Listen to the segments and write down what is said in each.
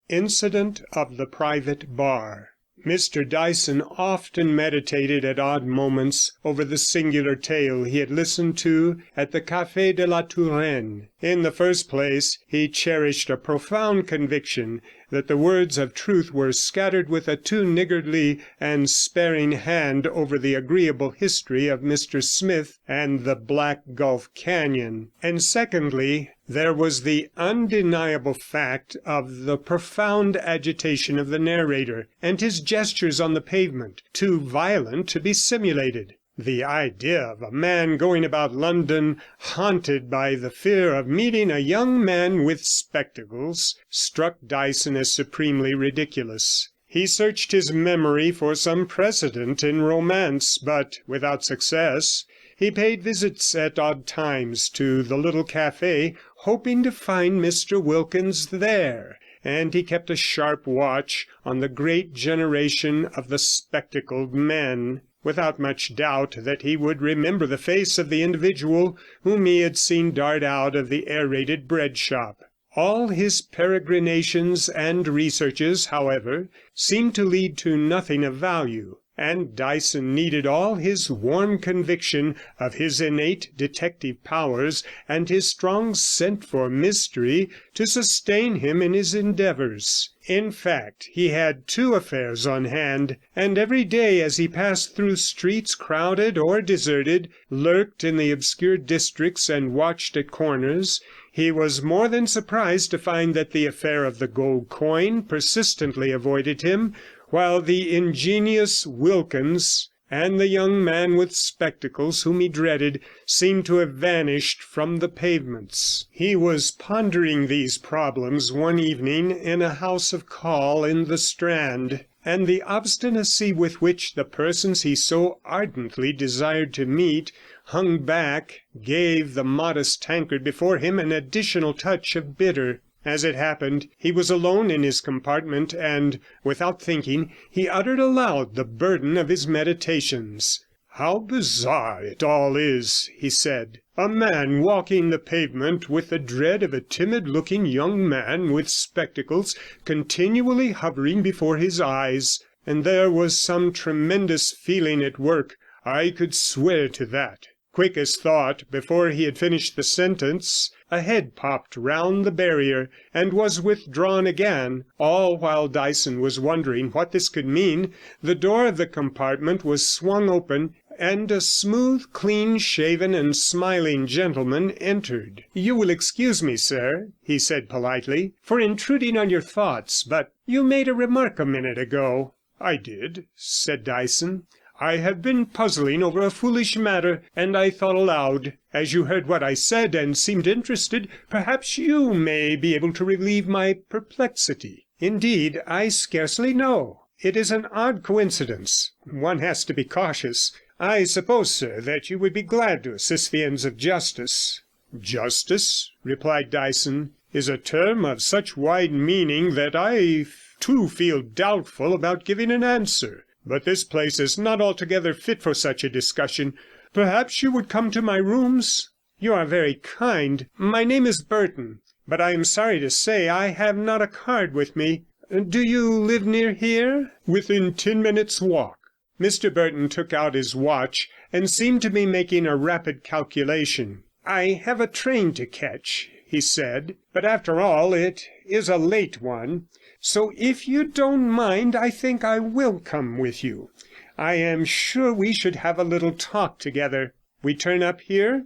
INCIDENT of the private bar. Mr. Dyson often meditated at odd moments over the singular tale he had listened to at the Café de la Touraine. In the first place, he cherished a profound conviction that the words of truth were scattered with a too niggardly and sparing hand over the agreeable history of Mr. Smith and the Black Gulf Canyon; and secondly, there was the undeniable fact of the profound agitation of the narrator, and his gestures on the pavement, too violent to be simulated. The idea of a man going about London haunted by the fear of meeting a young man with spectacles struck Dyson as supremely ridiculous. He searched his memory for some precedent in romance, but without success. He paid visits at odd times to the little café, hoping to find Mr. Wilkins there, and he kept a sharp watch on the great generation of the spectacled men, without much doubt that he would remember the face of the individual whom he had seen dart out of the aerated bread shop. All his peregrinations and researches, however, seemed to lead to nothing of value, and Dyson needed all his warm conviction of his innate detective powers and his strong scent for mystery to sustain him in his endeavours. In fact, he had two affairs on hand, and every day as he passed through streets crowded or deserted, lurked in the obscure districts and watched at corners, he was more than surprised to find that the affair of the gold coin persistently avoided him, while the ingenious Wilkins and the young man with spectacles whom he dreaded seemed to have vanished from the pavements. He was pondering these problems one evening in a house of call in the Strand, and the obstinacy with which the persons he so ardently desired to meet hung back gave the modest tankard before him an additional touch of bitter. As it happened, he was alone in his compartment, and, without thinking, he uttered aloud the burden of his meditations. "How bizarre it all is," he said. "A man walking the pavement with the dread of a timid-looking young man with spectacles continually hovering before his eyes. And there was some tremendous feeling at work, I could swear to that." Quick as thought, before he had finished the sentence, a head popped round the barrier and was withdrawn again. All while Dyson was wondering what this could mean, the door of the compartment was swung open, and a smooth, clean-shaven and smiling gentleman entered. "You will excuse me, sir," he said politely, "for intruding on your thoughts, but you made a remark a minute ago." "I did," said Dyson. "I have been puzzling over a foolish matter, and I thought aloud. As you heard what I said and seemed interested, perhaps you may be able to relieve my perplexity." "Indeed, I scarcely know. It is an odd coincidence. One has to be cautious. I suppose, sir, that you would be glad to assist the ends of justice." "Justice," replied Dyson, "is a term of such wide meaning that I, too, feel doubtful about giving an answer. But this place is not altogether fit for such a discussion. Perhaps you would come to my rooms?" "You are very kind. My name is Burton, but I am sorry to say I have not a card with me. Do you live near here?" "Within 10 minutes' walk." Mr. Burton took out his watch and seemed to be making a rapid calculation. "I have a train to catch," he said, "but after all it is a late one. So if you don't mind, I think I will come with you. I am sure we should have a little talk together. We turn up here?"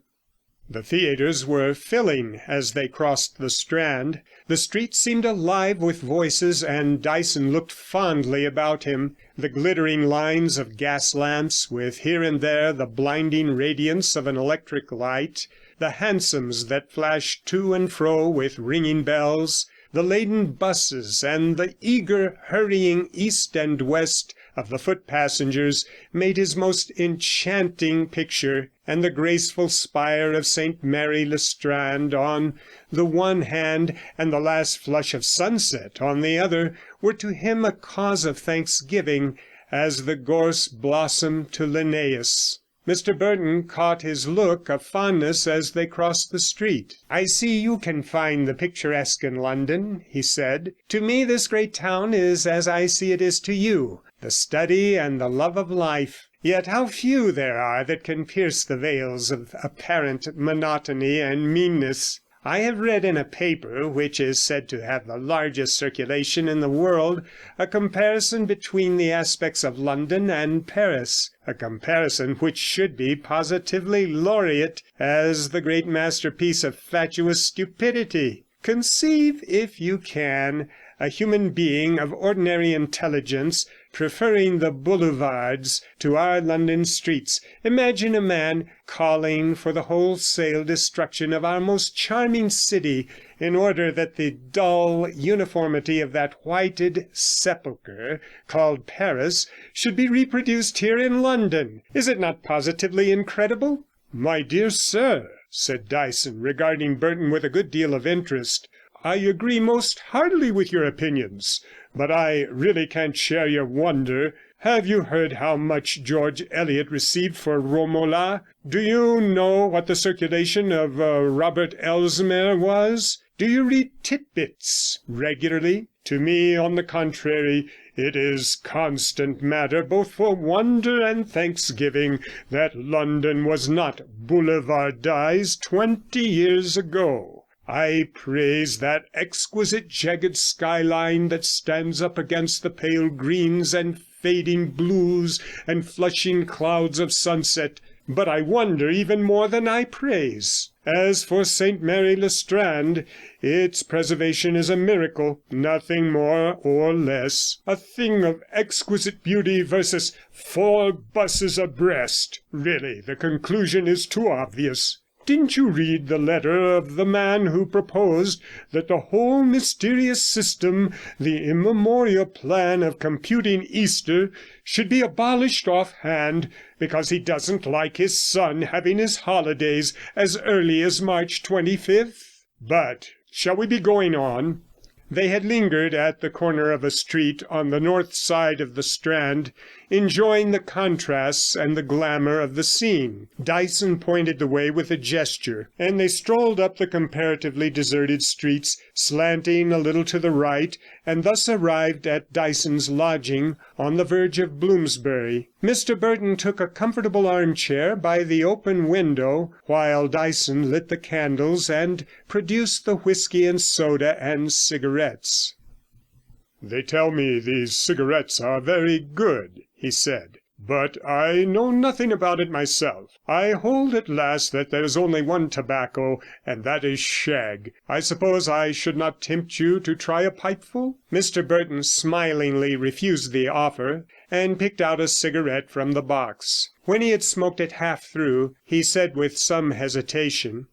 The theatres were filling as they crossed the Strand. The street seemed alive with voices, and Dyson looked fondly about him. The glittering lines of gas lamps, with here and there the blinding radiance of an electric light, the hansoms that flashed to and fro with ringing bells, the laden buses and the eager hurrying east and west of the foot passengers made his most enchanting picture, and the graceful spire of St. Mary le Strand on the one hand and the last flush of sunset on the other were to him a cause of thanksgiving, as the gorse blossom to Linnaeus. Mr. Burton caught his look of fondness as they crossed the street. "I see you can find the picturesque in London," he said. "To me this great town is as I see it is to you, the study and the love of life. Yet how few there are that can pierce the veils of apparent monotony and meanness. I have read in a paper, which is said to have the largest circulation in the world, a comparison between the aspects of London and Paris, a comparison which should be positively laureate as the great masterpiece of fatuous stupidity. Conceive, if you can, a human being of ordinary intelligence preferring the boulevards to our London streets. Imagine a man calling for the wholesale destruction of our most charming city in order that the dull uniformity of that whited sepulchre called Paris should be reproduced here in London. Is it not positively incredible?" "My dear sir," said Dyson, regarding Burton with a good deal of interest, "I agree most heartily with your opinions, but I really can't share your wonder. Have you heard how much George Eliot received for Romola? Do you know what the circulation of Robert Elsmere was? Do you read Tit-Bits regularly? To me, on the contrary, it is constant matter both for wonder and thanksgiving that London was not boulevardized 20 years ago. I praise that exquisite jagged skyline that stands up against the pale greens and fading blues and flushing clouds of sunset, but I wonder even more than I praise. As for St. Mary le Strand, its preservation is a miracle, nothing more or less. A thing of exquisite beauty versus 4 buses abreast. Really, the conclusion is too obvious. Didn't you read the letter of the man who proposed that the whole mysterious system, the immemorial plan of computing Easter, should be abolished offhand, because he doesn't like his son having his holidays as early as March 25th? But shall we be going on?" They had lingered at the corner of a street on the north side of the Strand, enjoying the contrasts and the glamour of the scene. Dyson pointed the way with a gesture, and they strolled up the comparatively deserted streets, slanting a little to the right, and thus arrived at Dyson's lodging on the verge of Bloomsbury. Mr. Burton took a comfortable armchair by the open window, while Dyson lit the candles and produced the whisky and soda and cigarettes. "They tell me these cigarettes are very good," he said, "but I know nothing about it myself. I hold at last that there's only one tobacco, and that is shag. I suppose I should not tempt you to try a pipeful?" Mr. Burton smilingly refused the offer, and picked out a cigarette from the box. When he had smoked it half through, he said with some hesitation,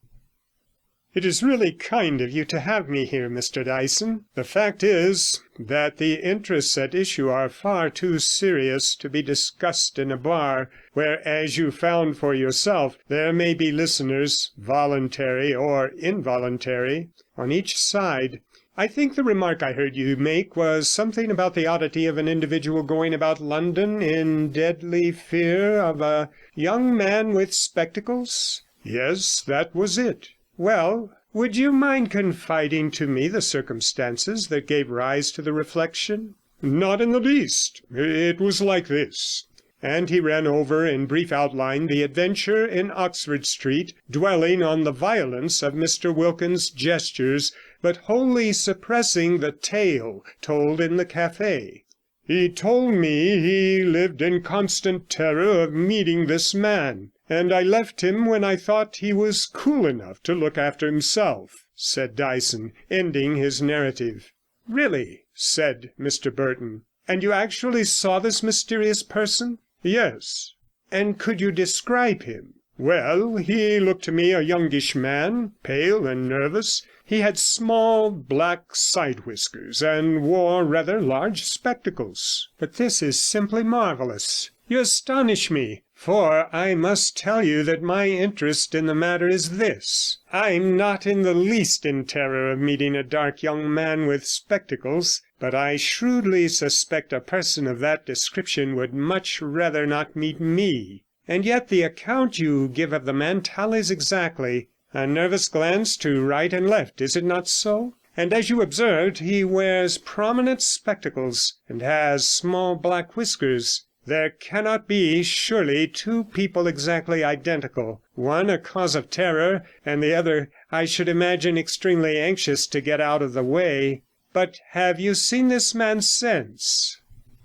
"It is really kind of you to have me here, Mr. Dyson. The fact is that the interests at issue are far too serious to be discussed in a bar, where, as you found for yourself, there may be listeners, voluntary or involuntary, on each side. I think the remark I heard you make was something about the oddity of an individual going about London in deadly fear of a young man with spectacles?" "Yes, that was it." "Well, would you mind confiding to me the circumstances that gave rise to the reflection?" "Not in the least. It was like this." And he ran over in brief outline the adventure in Oxford Street, dwelling on the violence of Mr. Wilkins's gestures, but wholly suppressing the tale told in the cafe. "He told me he lived in constant terror of meeting this man, and I left him when I thought he was cool enough to look after himself," said Dyson, ending his narrative. "Really?" said Mr. Burton. "And you actually saw this mysterious person?" "Yes." "And could you describe him?" "Well, he looked to me a youngish man, pale and nervous. He had small black side whiskers, and wore rather large spectacles." "But this is simply marvellous. You astonish me, for I must tell you that my interest in the matter is this. I'm not in the least in terror of meeting a dark young man with spectacles, but I shrewdly suspect a person of that description would much rather not meet me." and yet the account you give of the man tallies exactly. A nervous glance to right and left, is it not so? And as you observed, he wears prominent spectacles, and has small black whiskers. There cannot be, surely, two people exactly identical, one a cause of terror, and the other, I should imagine, extremely anxious to get out of the way. But have you seen this man since?'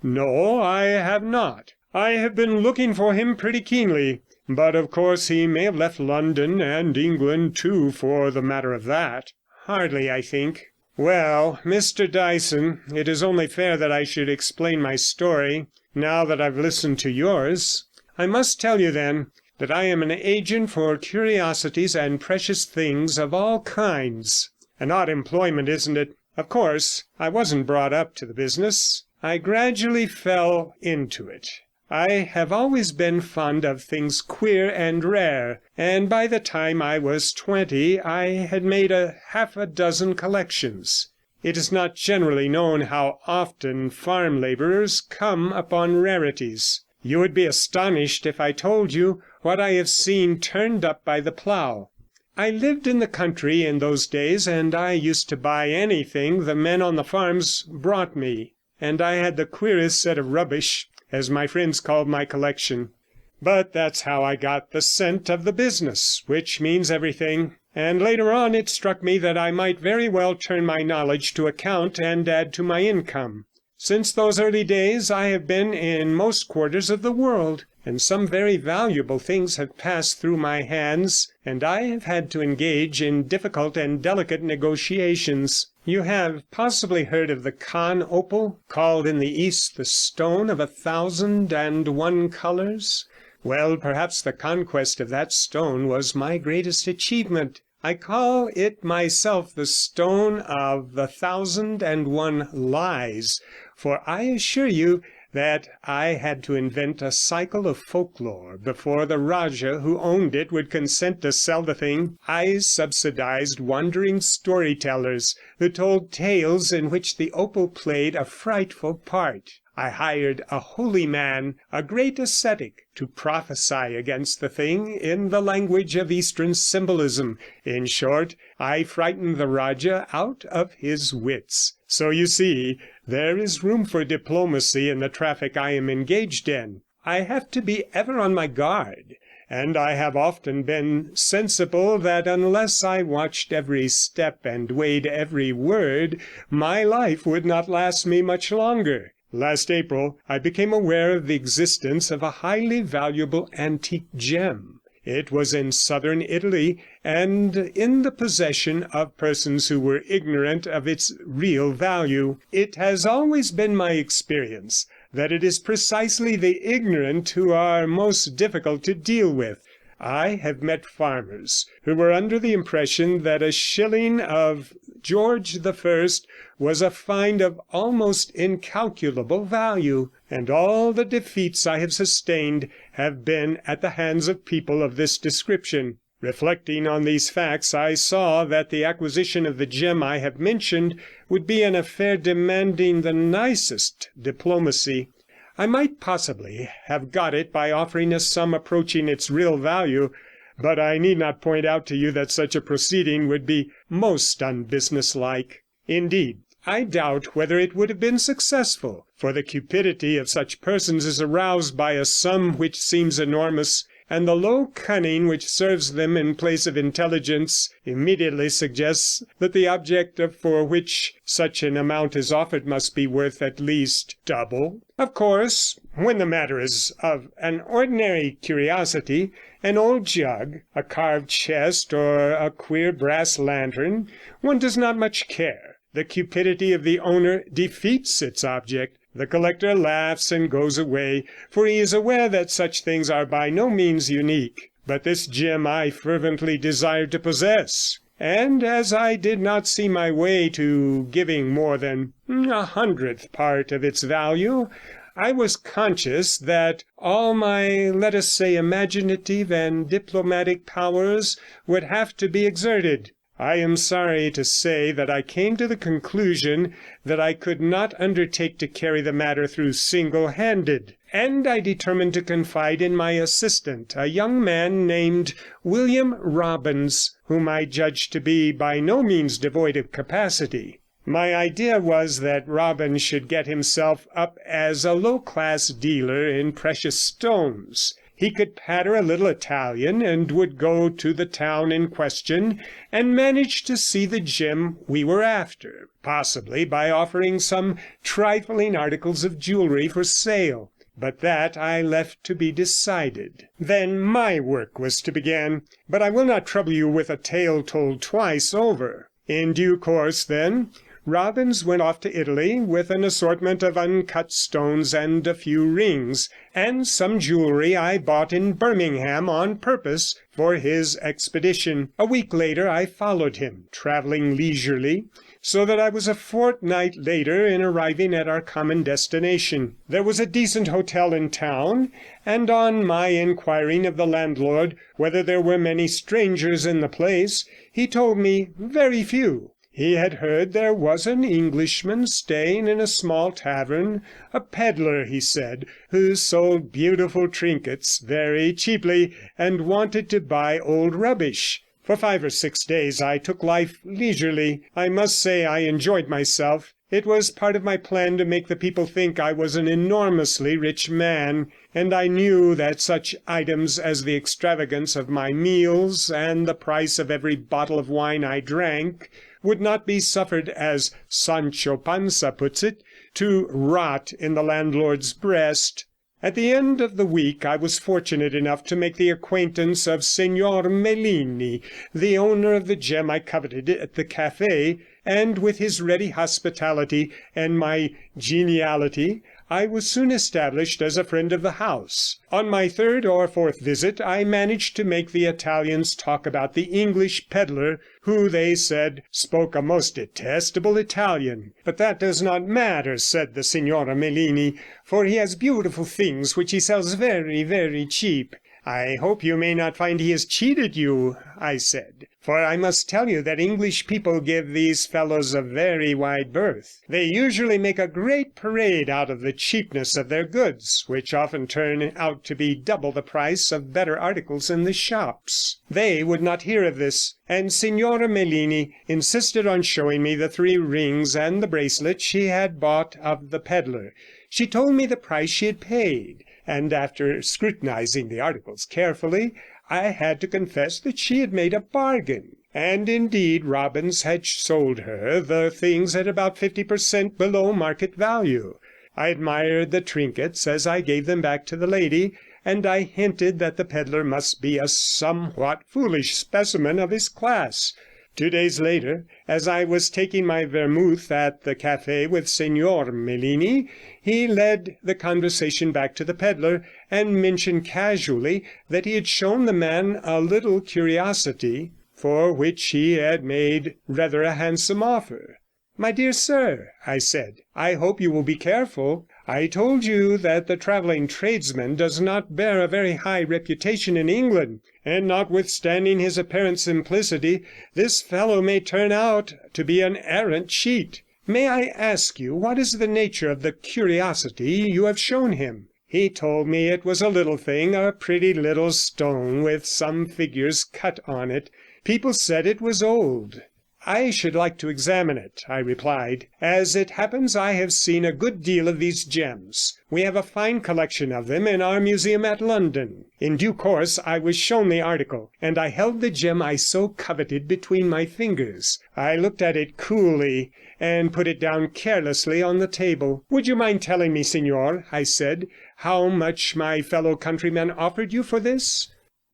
'No, I have not. I have been looking for him pretty keenly, but of course he may have left London, and England too, for the matter of that.' 'Hardly, I think. Well, Mr Dyson, it is only fair that I should explain my story, now that I've listened to yours. I must tell you, then, that I am an agent for curiosities and precious things of all kinds. An odd employment, isn't it? Of course, I wasn't brought up to the business. I gradually fell into it. I have always been fond of things queer and rare, and by the time I was 20 I had made half a dozen collections. It is not generally known how often farm labourers come upon rarities. You would be astonished if I told you what I have seen turned up by the plough. I lived in the country in those days, and I used to buy anything the men on the farms brought me, and I had the queerest set of rubbish, as my friends called my collection. But that's how I got the scent of the business, which means everything. And later on it struck me that I might very well turn my knowledge to account and add to my income. Since those early days I have been in most quarters of the world, and some very valuable things have passed through my hands, and I have had to engage in difficult and delicate negotiations. You have possibly heard of the Caen opal, called in the East the stone of 1,001 colours? Well, perhaps the conquest of that stone was my greatest achievement. I call it myself the stone of the 1,001 lies, for I assure you that I had to invent a cycle of folklore before the Rajah who owned it would consent to sell the thing. I subsidized wandering storytellers who told tales in which the opal played a frightful part. I hired a holy man, a great ascetic, to prophesy against the thing in the language of Eastern symbolism. In short, I frightened the Rajah out of his wits. So you see, there is room for diplomacy in the traffic I am engaged in. I have to be ever on my guard, and I have often been sensible that unless I watched every step and weighed every word, my life would not last me much longer. Last April I became aware of the existence of a highly valuable antique gem. It was in southern Italy, and in the possession of persons who were ignorant of its real value. It has always been my experience that it is precisely the ignorant who are most difficult to deal with. I have met farmers who were under the impression that a shilling of George I was a find of almost incalculable value, and all the defeats I have sustained have been at the hands of people of this description. Reflecting on these facts, I saw that the acquisition of the gem I have mentioned would be an affair demanding the nicest diplomacy. I might possibly have got it by offering a sum approaching its real value, but I need not point out to you that such a proceeding would be most unbusinesslike. Indeed, I doubt whether it would have been successful, for the cupidity of such persons is aroused by a sum which seems enormous, and the low cunning which serves them in place of intelligence immediately suggests that the object for which such an amount is offered must be worth at least double. Of course, when the matter is of an ordinary curiosity, an old jug, a carved chest, or a queer brass lantern, one does not much care. The cupidity of the owner defeats its object. The collector laughs and goes away, for he is aware that such things are by no means unique. But this gem I fervently desired to possess, and as I did not see my way to giving more than 1/100th part of its value, I was conscious that all my, let us say, imaginative and diplomatic powers would have to be exerted. I am sorry to say that I came to the conclusion that I could not undertake to carry the matter through single-handed, and I determined to confide in my assistant, a young man named William Robbins, whom I judged to be by no means devoid of capacity. My idea was that Robbins should get himself up as a low-class dealer in precious stones. He could patter a little Italian, and would go to the town in question and manage to see the gem we were after, possibly by offering some trifling articles of jewellery for sale. But that I left to be decided. Then my work was to begin, but I will not trouble you with a tale told twice over. In due course, then, Robbins went off to Italy with an assortment of uncut stones and a few rings, and some jewellery I bought in Birmingham on purpose for his expedition. A week later I followed him, travelling leisurely, so that I was a fortnight later in arriving at our common destination. There was a decent hotel in town, and on my inquiring of the landlord whether there were many strangers in the place, he told me very few. He had heard there was an Englishman staying in a small tavern, a pedlar, he said, who sold beautiful trinkets very cheaply and wanted to buy old rubbish. For 5 or 6 days I took life leisurely. I must say I enjoyed myself. It was part of my plan to make the people think I was an enormously rich man, and I knew that such items as the extravagance of my meals and the price of every bottle of wine I drank would not be suffered, as Sancho Panza puts it, to rot in the landlord's breast. At the end of the week I was fortunate enough to make the acquaintance of Signor Mellini, the owner of the gem I coveted at the café, and with his ready hospitality and my geniality I was soon established as a friend of the house. On my 3rd or 4th visit I managed to make the Italians talk about the English pedlar, who, they said, spoke a most detestable Italian. But that does not matter, said the Signora Mellini, for he has beautiful things which he sells very, very cheap. I hope you may not find he has cheated you, I said, for I must tell you that English people give these fellows a very wide berth. They usually make a great parade out of the cheapness of their goods, which often turn out to be double the price of better articles in the shops. They would not hear of this, and Signora Mellini insisted on showing me the 3 rings and the bracelet she had bought of the pedlar. She told me the price she had paid, and after scrutinizing the articles carefully, I had to confess that she had made a bargain. And indeed Robbins had sold her the things at about 50% below market value. I admired the trinkets as I gave them back to the lady, and I hinted that the pedlar must be a somewhat foolish specimen of his class. 2 days later, as I was taking my vermouth at the café with Signor Mellini, he led the conversation back to the pedlar, and mentioned casually that he had shown the man a little curiosity, for which he had made rather a handsome offer. "My dear sir," I said, "I hope you will be careful. I told you that the travelling tradesman does not bear a very high reputation in England, and notwithstanding his apparent simplicity, this fellow may turn out to be an arrant cheat. May I ask you what is the nature of the curiosity you have shown him?" He told me it was a little thing, a pretty little stone with some figures cut on it. People said it was old. "I should like to examine it," I replied. "As it happens, I have seen a good deal of these gems. We have a fine collection of them in our museum at London." In due course I was shown the article, and I held the gem I so coveted between my fingers. I looked at it coolly, and put it down carelessly on the table. "Would you mind telling me, signor," I said, "how much my fellow countryman offered you for this?"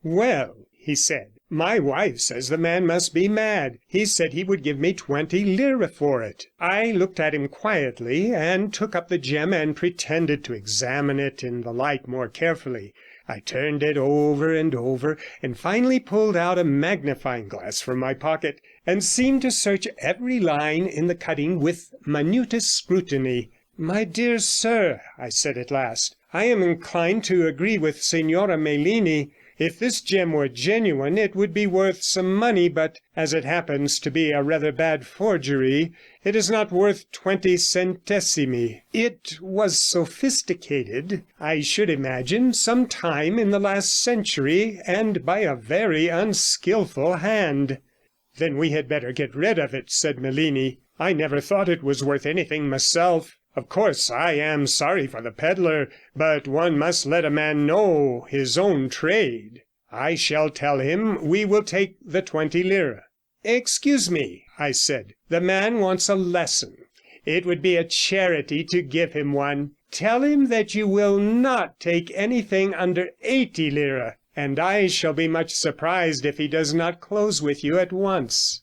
"Well," he said, "my wife says the man must be mad. He said he would give me 20 lire for it." I looked at him quietly, and took up the gem and pretended to examine it in the light more carefully. I turned it over and over, and finally pulled out a magnifying glass from my pocket, and seemed to search every line in the cutting with minutest scrutiny. "My dear sir," I said at last, "I am inclined to agree with Signora Mellini. If this gem were genuine, it would be worth some money, but as it happens to be a rather bad forgery, it is not worth 20 centesimi. It was sophisticated, I should imagine, some time in the last century, and by a very unskilful hand.' 'Then we had better get rid of it,' said Melini. 'I never thought it was worth anything myself. Of course I am sorry for the pedlar, but one must let a man know his own trade. I shall tell him we will take the 20 lire.' 'Excuse me,' I said, 'the man wants a lesson. It would be a charity to give him one. Tell him that you will not take anything under 80 lire, and I shall be much surprised if he does not close with you at once.'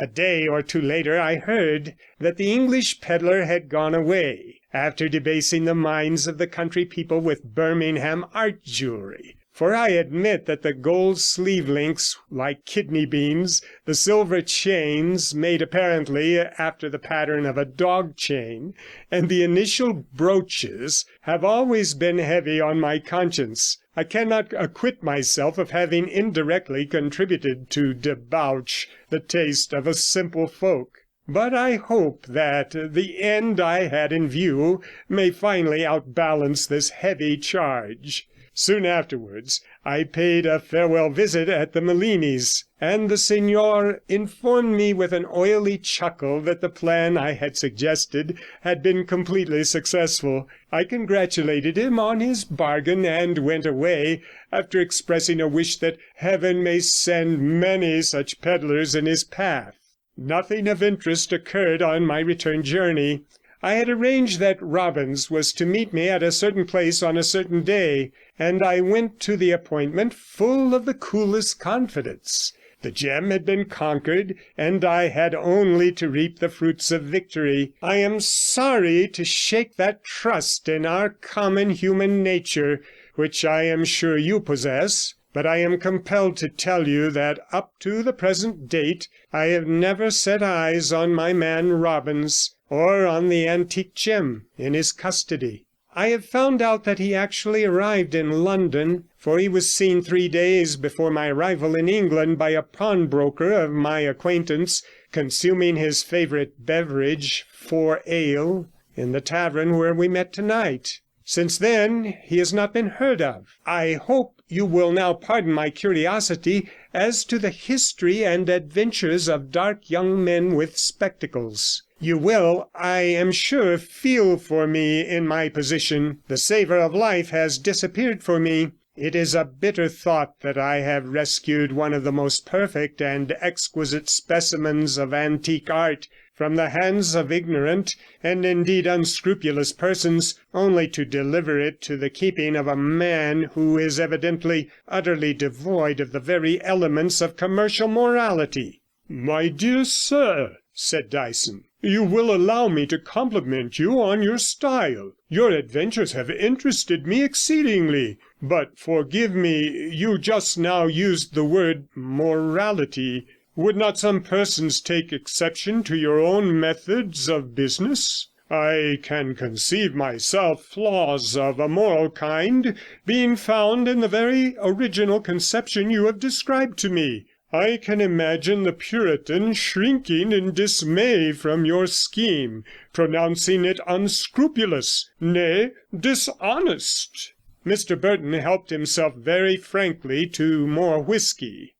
A day or two later I heard that the English pedlar had gone away, after debasing the minds of the country people with Birmingham art jewellery. For I admit that the gold sleeve links, like kidney beans, the silver chains, made apparently after the pattern of a dog chain, and the initial brooches have always been heavy on my conscience. I cannot acquit myself of having indirectly contributed to debauch the taste of a simple folk. But I hope that the end I had in view may finally outbalance this heavy charge. Soon afterwards I paid a farewell visit at the Melinis, and the signor informed me with an oily chuckle that the plan I had suggested had been completely successful. I congratulated him on his bargain, and went away, after expressing a wish that heaven may send many such pedlars in his path. Nothing of interest occurred on my return journey. I had arranged that Robbins was to meet me at a certain place on a certain day, and I went to the appointment full of the coolest confidence. The gem had been conquered, and I had only to reap the fruits of victory. I am sorry to shake that trust in our common human nature, which I am sure you possess, but I am compelled to tell you that up to the present date I have never set eyes on my man Robbins, or on the antique gem in his custody. I have found out that he actually arrived in London, for he was seen 3 days before my arrival in England by a pawnbroker of my acquaintance, consuming his favourite beverage, 4 ale, in the tavern where we met tonight. Since then he has not been heard of. I hope you will now pardon my curiosity as to the history and adventures of dark young men with spectacles. You will, I am sure, feel for me in my position. The savour of life has disappeared for me. It is a bitter thought that I have rescued one of the most perfect and exquisite specimens of antique art from the hands of ignorant and indeed unscrupulous persons, only to deliver it to the keeping of a man who is evidently utterly devoid of the very elements of commercial morality.' 'My dear sir,' said Dyson, 'you will allow me to compliment you on your style. Your adventures have interested me exceedingly. But forgive me, you just now used the word morality. Would not some persons take exception to your own methods of business? I can conceive myself flaws of a moral kind being found in the very original conception you have described to me. I can imagine the Puritan shrinking in dismay from your scheme, pronouncing it unscrupulous, nay, dishonest.' Mr. Burton helped himself very frankly to more whisky.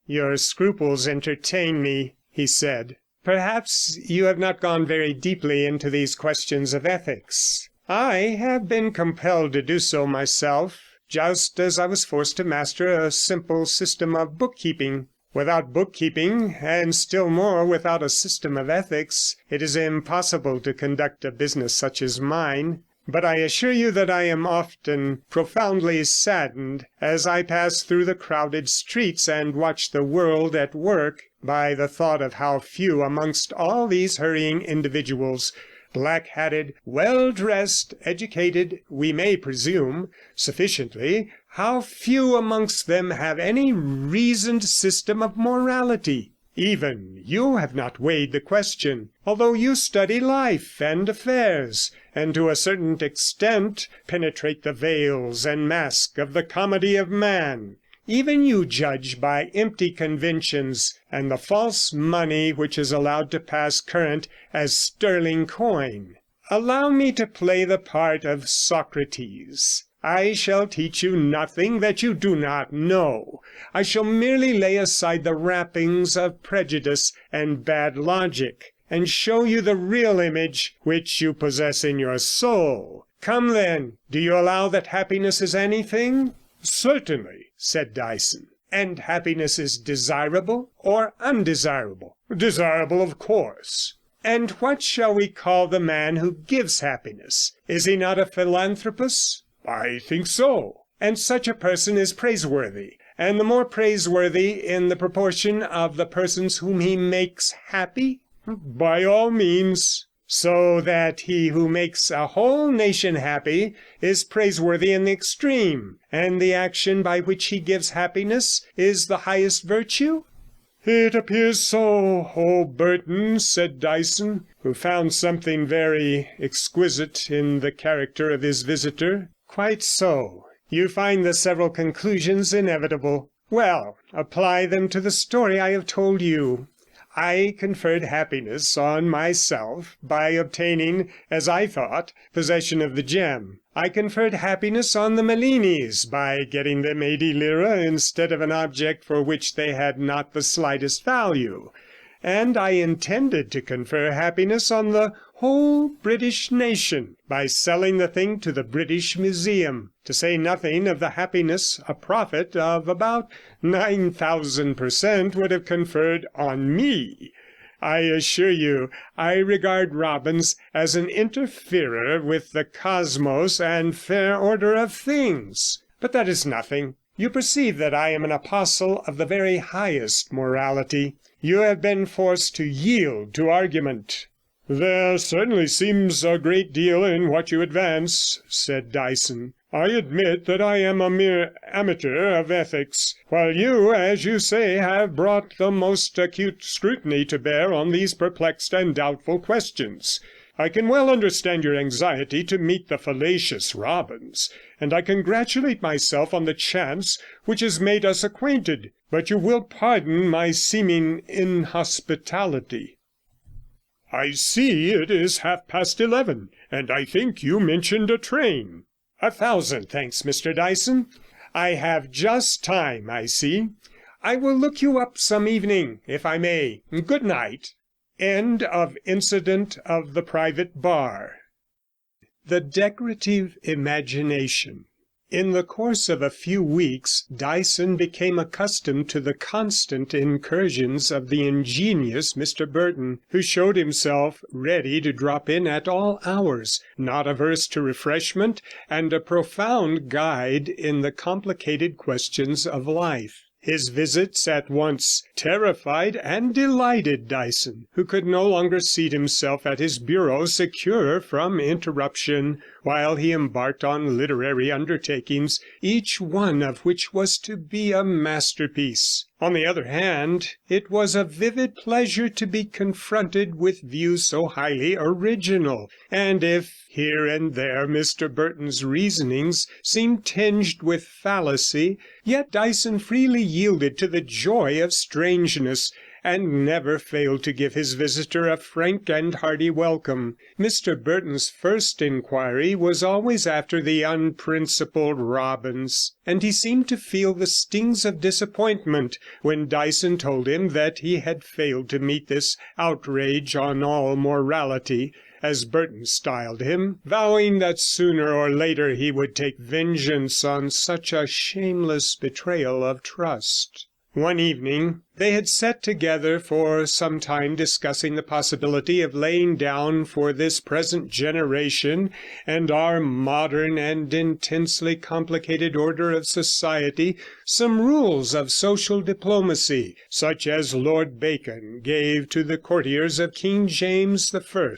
'Your scruples entertain me,' he said. 'Perhaps you have not gone very deeply into these questions of ethics. I have been compelled to do so myself, just as I was forced to master a simple system of bookkeeping. Without bookkeeping, and still more without a system of ethics, it is impossible to conduct a business such as mine. But I assure you that I am often profoundly saddened, as I pass through the crowded streets and watch the world at work, by the thought of how few amongst all these hurrying individuals, black-hatted, well-dressed, educated, we may presume, sufficiently, how few amongst them have any reasoned system of morality. Even you have not weighed the question, although you study life and affairs, and to a certain extent penetrate the veils and mask of the comedy of man. Even you judge by empty conventions and the false money which is allowed to pass current as sterling coin. Allow me to play the part of Socrates. I shall teach you nothing that you do not know. I shall merely lay aside the wrappings of prejudice and bad logic, and show you the real image which you possess in your soul. Come then, do you allow that happiness is anything? Certainly, said Dyson. And happiness is desirable or undesirable? Desirable, of course. And what shall we call the man who gives happiness? Is he not a philanthropist? I think so. And such a person is praiseworthy, and the more praiseworthy in the proportion of the persons whom he makes happy? By all means. So that he who makes a whole nation happy is praiseworthy in the extreme, and the action by which he gives happiness is the highest virtue? It appears so, old Burton, said Dyson, who found something very exquisite in the character of his visitor. Quite so. You find the several conclusions inevitable. Well, apply them to the story I have told you. I conferred happiness on myself by obtaining, as I thought, possession of the gem. I conferred happiness on the Mellinis by getting them 80 lire instead of an object for which they had not the slightest value. And I intended to confer happiness on the whole British nation by selling the thing to the British Museum, to say nothing of the happiness a profit of about 9,000% would have conferred on me. I assure you I regard Robbins as an interferer with the cosmos and fair order of things. But that is nothing. You perceive that I am an apostle of the very highest morality. You have been forced to yield to argument. There certainly seems a great deal in what you advance, said Dyson. I admit that I am a mere amateur of ethics, while you, as you say, have brought the most acute scrutiny to bear on these perplexed and doubtful questions. I can well understand your anxiety to meet the fallacious Robbins, and I congratulate myself on the chance which has made us acquainted, but you will pardon my seeming inhospitality. I see it is 11:30, and I think you mentioned a train. 1,000 thanks, Mr. Dyson. I have just time, I see. I will look you up some evening, if I may. Good night. End of Incident of the Private Bar. The Decorative Imagination. In the course of a few weeks, Dyson became accustomed to the constant incursions of the ingenious Mr. Burton, who showed himself ready to drop in at all hours, not averse to refreshment, and a profound guide in the complicated questions of life. His visits at once terrified and delighted Dyson, who could no longer seat himself at his bureau secure from interruption, while he embarked on literary undertakings, each one of which was to be a masterpiece. On the other hand, it was a vivid pleasure to be confronted with views so highly original, and if here and there Mr. Burton's reasonings seemed tinged with fallacy, yet Dyson freely yielded to the joy of strangeness, and never failed to give his visitor a frank and hearty welcome. Mr. Burton's first inquiry was always after the unprincipled Robbins, and he seemed to feel the stings of disappointment when Dyson told him that he had failed to meet this outrage on all morality, as Burton styled him, vowing that sooner or later he would take vengeance on such a shameless betrayal of trust. One evening they had sat together for some time discussing the possibility of laying down for this present generation and our modern and intensely complicated order of society some rules of social diplomacy, such as Lord Bacon gave to the courtiers of King James I.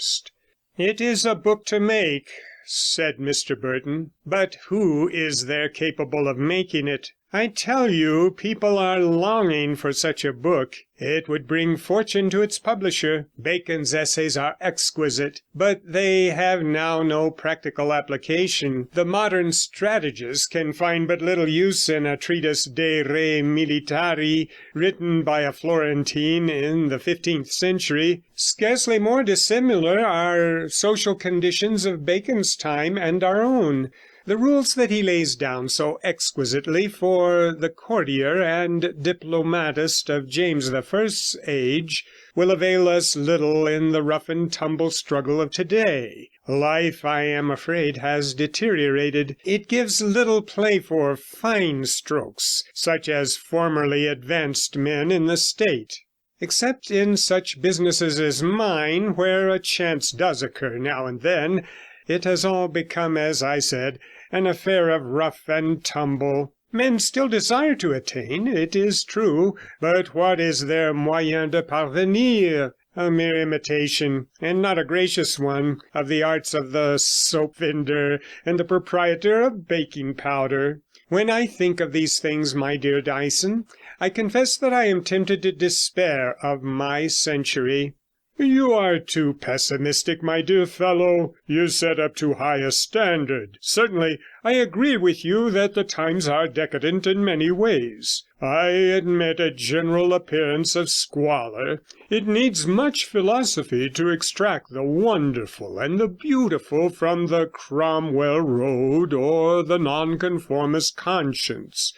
"It is a book to make," said Mr. Burton, "but who is there capable of making it? I tell you, people are longing for such a book. It would bring fortune to its publisher. Bacon's essays are exquisite, but they have now no practical application. The modern strategist can find but little use in a treatise De Re Militari, written by a Florentine in the 15th century. Scarcely more dissimilar are social conditions of Bacon's time and our own. The rules that he lays down so exquisitely for the courtier and diplomatist of James I's age will avail us little in the rough and tumble struggle of today. Life, I am afraid, has deteriorated. It gives little play for fine strokes, such as formerly advanced men in the state. Except in such businesses as mine, where a chance does occur now and then, it has all become, as I said, an affair of rough and tumble. Men still desire to attain, it is true, but what is their moyen de parvenir? A mere imitation, and not a gracious one, of the arts of the soap vendor and the proprietor of baking powder. When I think of these things, my dear Dyson, I confess that I am tempted to despair of my century." "You are too pessimistic, my dear fellow. You set up too high a standard. Certainly, I agree with you that the times are decadent in many ways. I admit a general appearance of squalor. It needs much philosophy to extract the wonderful and the beautiful from the Cromwell Road or the nonconformist conscience.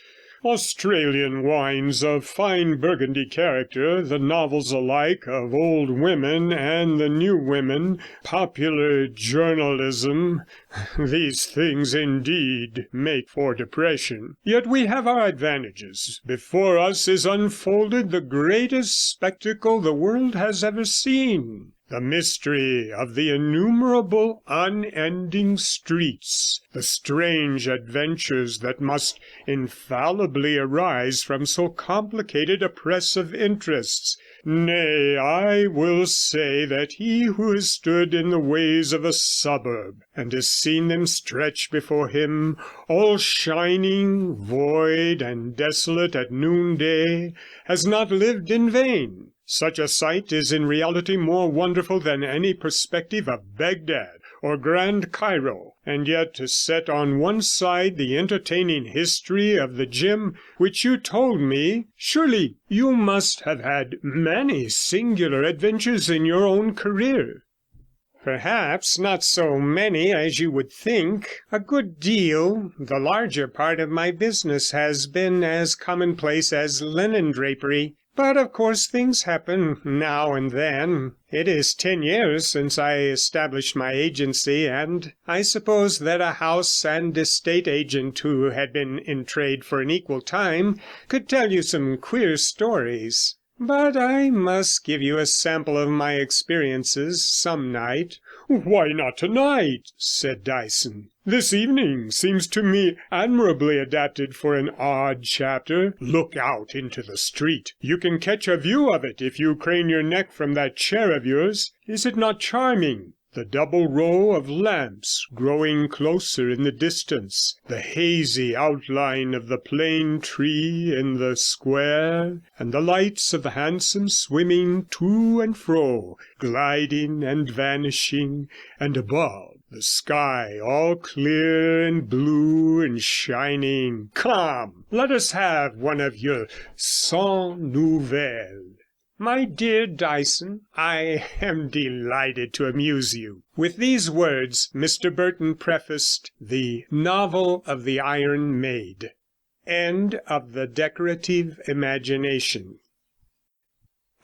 Australian wines of fine Burgundy character, the novels alike of old women and the new women, popular journalism, these things indeed make for depression. Yet we have our advantages. Before us is unfolded the greatest spectacle the world has ever seen. The mystery of the innumerable, unending streets, the strange adventures that must infallibly arise from so complicated a press of interests. Nay, I will say that he who has stood in the ways of a suburb, and has seen them stretch before him, all shining, void, and desolate at noonday, has not lived in vain. Such a sight is in reality more wonderful than any perspective of Baghdad or Grand Cairo, and yet to set on one side the entertaining history of the Jim which you told me, surely you must have had many singular adventures in your own career." "Perhaps not so many as you would think. A good deal, the larger part of my business, has been as commonplace as linen drapery. But of course things happen now and then. It is 10 years since I established my agency, and I suppose that a house and estate agent who had been in trade for an equal time could tell you some queer stories. But I must give you a sample of my experiences some night." "Why not tonight?" said Dyson. "This evening seems to me admirably adapted for an odd chapter. Look out into the street. You can catch a view of it if you crane your neck from that chair of yours. Is it not charming? The double row of lamps growing closer in the distance, the hazy outline of the plane tree in the square, and the lights of the hansom swimming to and fro, gliding and vanishing, and above, the sky all clear and blue and shining. Come, let us have one of your cent nouvelles." "My dear Dyson, I am delighted to amuse you." With these words Mr. Burton prefaced The Novel of the Iron Maid. End of the Decorative Imagination.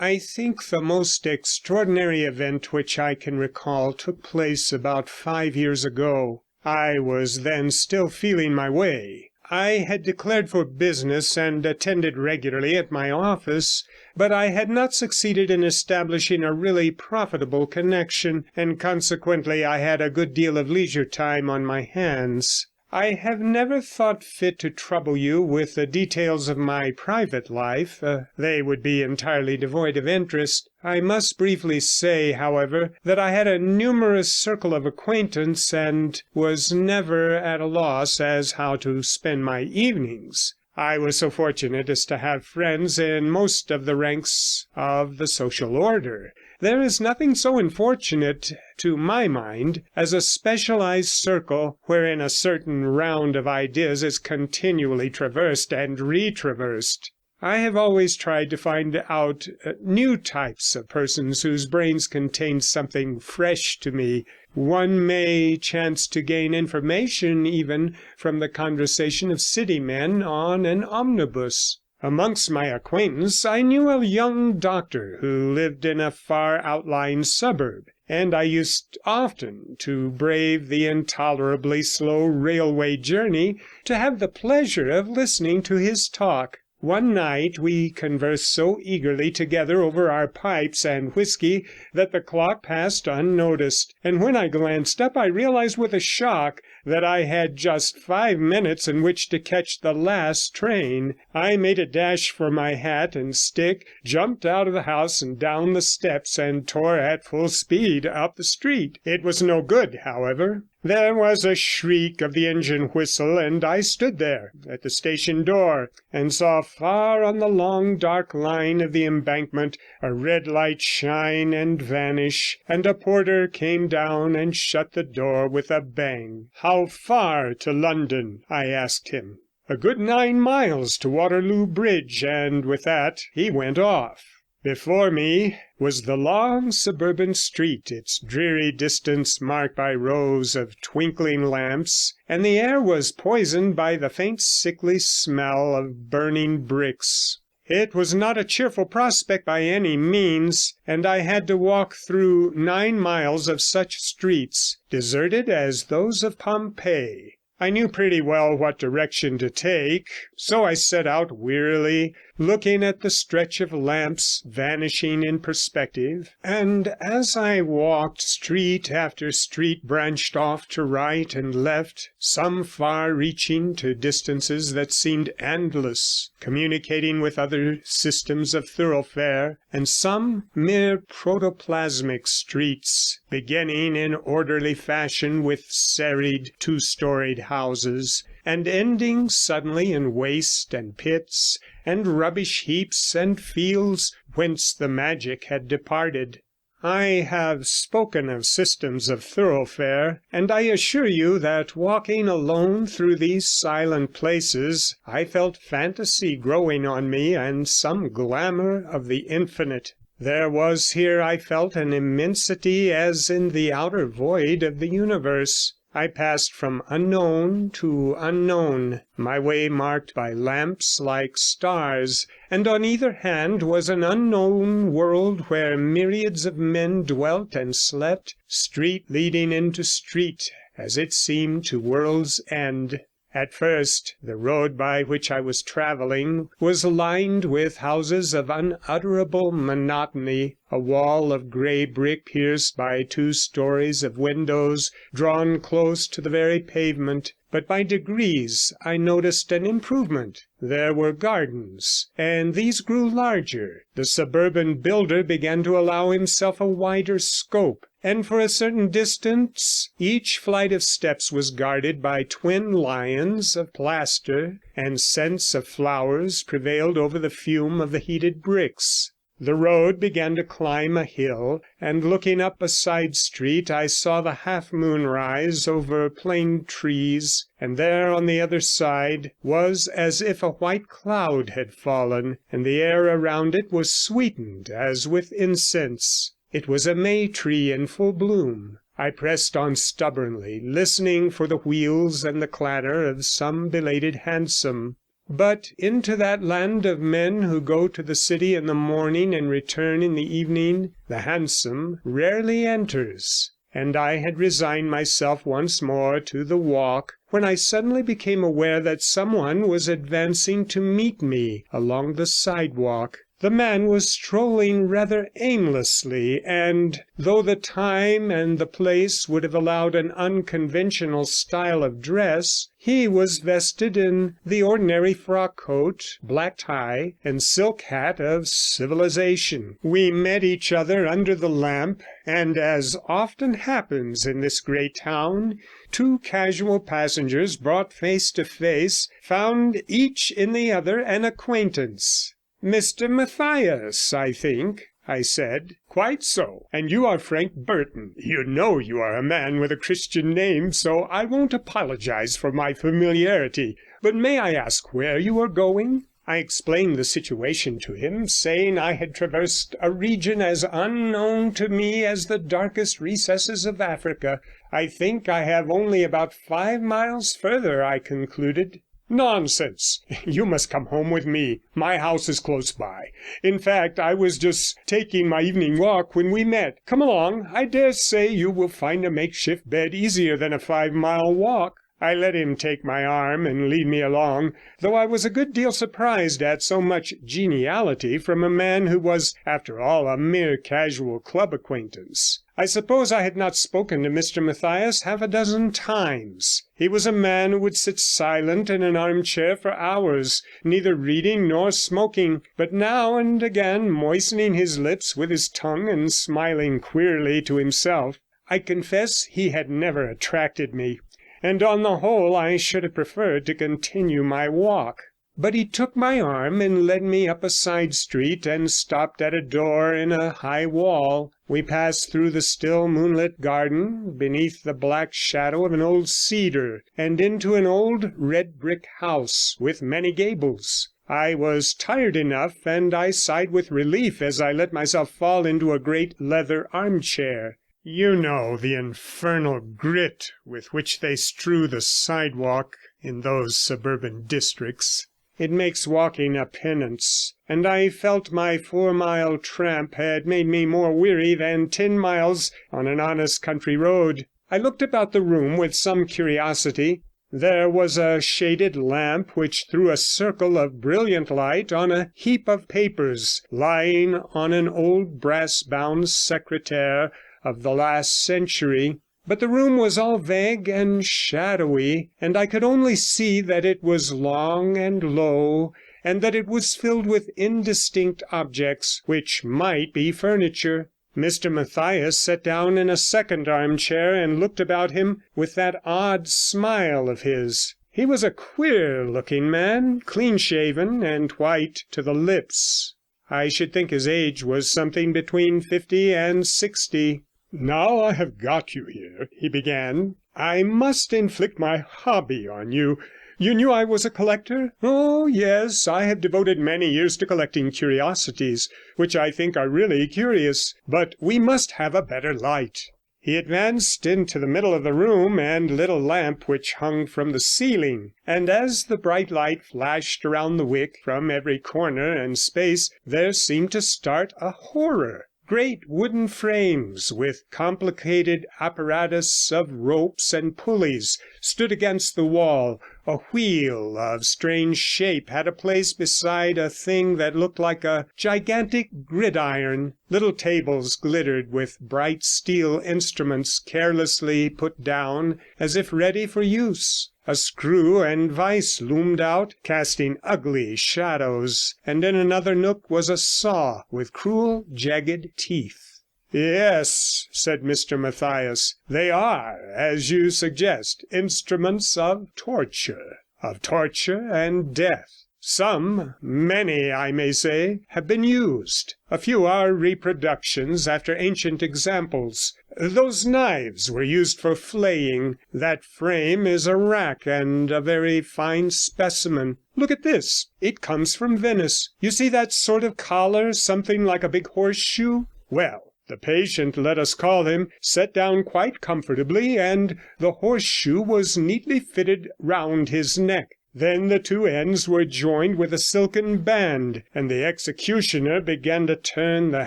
I think the most extraordinary event which I can recall took place about 5 years ago. I was then still feeling my way. I had declared for business and attended regularly at my office, but I had not succeeded in establishing a really profitable connection, and consequently I had a good deal of leisure time on my hands. I have never thought fit to trouble you with the details of my private life. They would be entirely devoid of interest. I must briefly say, however, that I had a numerous circle of acquaintance, and was never at a loss as how to spend my evenings. I was so fortunate as to have friends in most of the ranks of the social order. There is nothing so unfortunate, to my mind, as a specialized circle wherein a certain round of ideas is continually traversed and retraversed. I have always tried to find out new types of persons whose brains contain something fresh to me. One may chance to gain information even from the conversation of city men on an omnibus. Amongst my acquaintance I knew a young doctor who lived in a far outlying suburb, and I used often to brave the intolerably slow railway journey to have the pleasure of listening to his talk. One night we conversed so eagerly together over our pipes and whisky that the clock passed unnoticed, and when I glanced up I realized with a shock that I had just 5 minutes in which to catch the last train. I made a dash for my hat and stick, jumped out of the house and down the steps, and tore at full speed up the street. It was no good, however. There was a shriek of the engine whistle, and I stood there at the station door and saw far on the long dark line of the embankment a red light shine and vanish, and a porter came down and shut the door with a bang. "How far to London?" I asked him. "A good 9 miles to Waterloo Bridge," and with that he went off. Before me was the long suburban street, its dreary distance marked by rows of twinkling lamps, and the air was poisoned by the faint sickly smell of burning bricks. It was not a cheerful prospect by any means, and I had to walk through 9 miles of such streets, deserted as those of Pompeii. I knew pretty well what direction to take, so I set out wearily, looking at the stretch of lamps vanishing in perspective, and as I walked, street after street branched off to right and left, some far reaching to distances that seemed endless, communicating with other systems of thoroughfare, and some mere protoplasmic streets, beginning in orderly fashion with serried 2-storied houses, and ending suddenly in waste and pits and rubbish heaps and fields whence the magic had departed. I have spoken of systems of thoroughfare, and I assure you that walking alone through these silent places I felt fantasy growing on me and some glamour of the infinite. There was here, I felt, an immensity as in the outer void of the universe. I passed from unknown to unknown, my way marked by lamps like stars, and on either hand was an unknown world where myriads of men dwelt and slept, street leading into street, as it seemed to world's end. At first, the road by which I was travelling was lined with houses of unutterable monotony, a wall of grey brick pierced by 2 stories of windows drawn close to the very pavement. But by degrees I noticed an improvement. There were gardens, and these grew larger. The suburban builder began to allow himself a wider scope, and for a certain distance each flight of steps was guarded by twin lions of plaster, and scents of flowers prevailed over the fume of the heated bricks. The road began to climb a hill, and looking up a side street I saw the half moon rise over plane trees, and there on the other side was as if a white cloud had fallen, and the air around it was sweetened as with incense. It was a May tree in full bloom. I pressed on stubbornly, listening for the wheels and the clatter of some belated hansom. But into that land of men who go to the city in the morning and return in the evening, the hansom rarely enters, and I had resigned myself once more to the walk, when I suddenly became aware that someone was advancing to meet me along the sidewalk. The man was strolling rather aimlessly, and though the time and the place would have allowed an unconventional style of dress, he was vested in the ordinary frock coat, black tie, and silk hat of civilization. We met each other under the lamp, and, as often happens in this great town, two casual passengers brought face to face found each in the other an acquaintance. "Mr. Matthias, I think," I said. "Quite so. And you are Frank Burton. You know you are a man with a Christian name, so I won't apologize for my familiarity. But may I ask where you are going?" I explained the situation to him, saying I had traversed a region as unknown to me as the darkest recesses of Africa. "I think I have only about 5 miles further," I concluded. "Nonsense! You must come home with me. My house is close by. In fact, I was just taking my evening walk when we met. Come along. I dare say you will find a makeshift bed easier than a 5-mile walk." I let him take my arm and lead me along, though I was a good deal surprised at so much geniality from a man who was, after all, a mere casual club acquaintance. I suppose I had not spoken to Mr. Matthias half a dozen times. He was a man who would sit silent in an armchair for hours, neither reading nor smoking, but now and again moistening his lips with his tongue and smiling queerly to himself. I confess he had never attracted me, and on the whole I should have preferred to continue my walk. But he took my arm and led me up a side street, and stopped at a door in a high wall. We passed through the still moonlit garden, beneath the black shadow of an old cedar, and into an old red brick house with many gables. I was tired enough, and I sighed with relief as I let myself fall into a great leather armchair. You know the infernal grit with which they strew the sidewalk in those suburban districts. It makes walking a penance, and I felt my 4-mile tramp had made me more weary than 10 miles on an honest country road. I looked about the room with some curiosity. There was a shaded lamp which threw a circle of brilliant light on a heap of papers lying on an old brass-bound secretaire of the last century, but the room was all vague and shadowy, and I could only see that it was long and low, and that it was filled with indistinct objects, which might be furniture. Mr. Matthias sat down in a second armchair and looked about him with that odd smile of his. He was a queer-looking man, clean-shaven and white to the lips. I should think his age was something between 50 and 60. "Now I have got you here," he began, "I must inflict my hobby on you. You knew I was a collector?" "Oh, yes, I have devoted many years to collecting curiosities, which I think are really curious. But we must have a better light." He advanced into the middle of the room and lit a lamp which hung from the ceiling, and as the bright light flashed around the wick from every corner and space, there seemed to start a horror. Great wooden frames, with complicated apparatus of ropes and pulleys, stood against the wall. A wheel of strange shape had a place beside a thing that looked like a gigantic gridiron. Little tables glittered with bright steel instruments carelessly put down as if ready for use. A screw and vise loomed out, casting ugly shadows, and in another nook was a saw with cruel, jagged teeth. "Yes," said Mr. Matthias, "they are, as you suggest, instruments of torture and death. Some, many I may say, have been used. A few are reproductions after ancient examples. Those knives were used for flaying. That frame is a rack and a very fine specimen. Look at this, it comes from Venice. You see that sort of collar, something like a big horseshoe? Well, the patient, let us call him, sat down quite comfortably, and the horseshoe was neatly fitted round his neck. Then the two ends were joined with a silken band, and the executioner began to turn the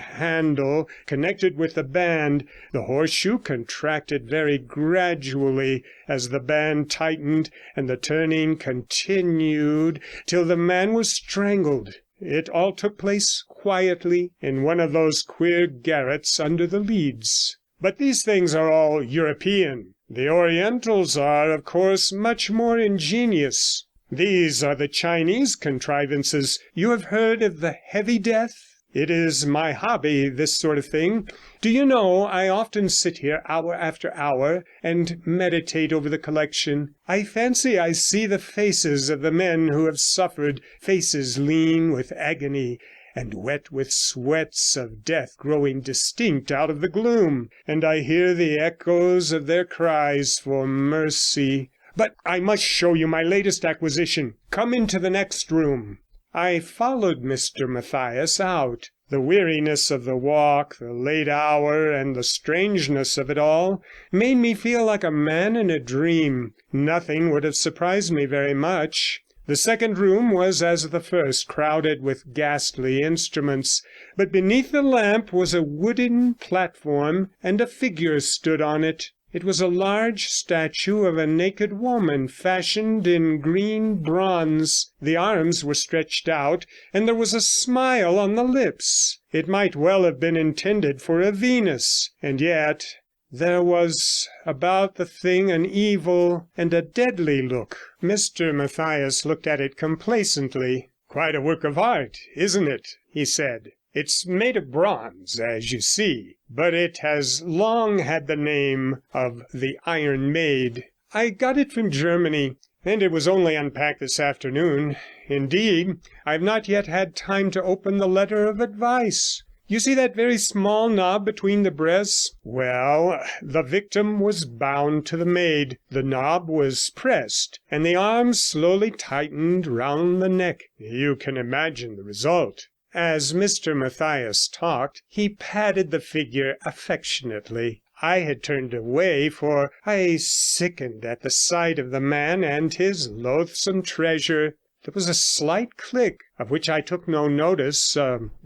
handle connected with the band. The horseshoe contracted very gradually as the band tightened, and the turning continued till the man was strangled. It all took place quietly in one of those queer garrets under the Leads. But these things are all European. The Orientals are, of course, much more ingenious. These are the Chinese contrivances. You have heard of the heavy death? It is my hobby, this sort of thing. Do you know, I often sit here hour after hour and meditate over the collection. I fancy I see the faces of the men who have suffered, faces lean with agony and wet with sweats of death growing distinct out of the gloom, and I hear the echoes of their cries for mercy. But I must show you my latest acquisition. Come into the next room.' I followed Mr. Matthias out. The weariness of the walk, the late hour, and the strangeness of it all made me feel like a man in a dream. Nothing would have surprised me very much. The second room was as the first, crowded with ghastly instruments, but beneath the lamp was a wooden platform, and a figure stood on it. It was a large statue of a naked woman, fashioned in green bronze. The arms were stretched out, and there was a smile on the lips. It might well have been intended for a Venus, and yet there was about the thing an evil and a deadly look. Mr. Matthias looked at it complacently. 'Quite a work of art, isn't it?' he said. 'It's made of bronze, as you see, but it has long had the name of the Iron Maid. I got it from Germany, and it was only unpacked this afternoon. Indeed, I've not yet had time to open the letter of advice. You see that very small knob between the breasts? Well, the victim was bound to the maid. The knob was pressed, and the arms slowly tightened round the neck. You can imagine the result.' As Mr. Matthias talked, he patted the figure affectionately. I had turned away, for I sickened at the sight of the man and his loathsome treasure. There was a slight click, of which I took no notice.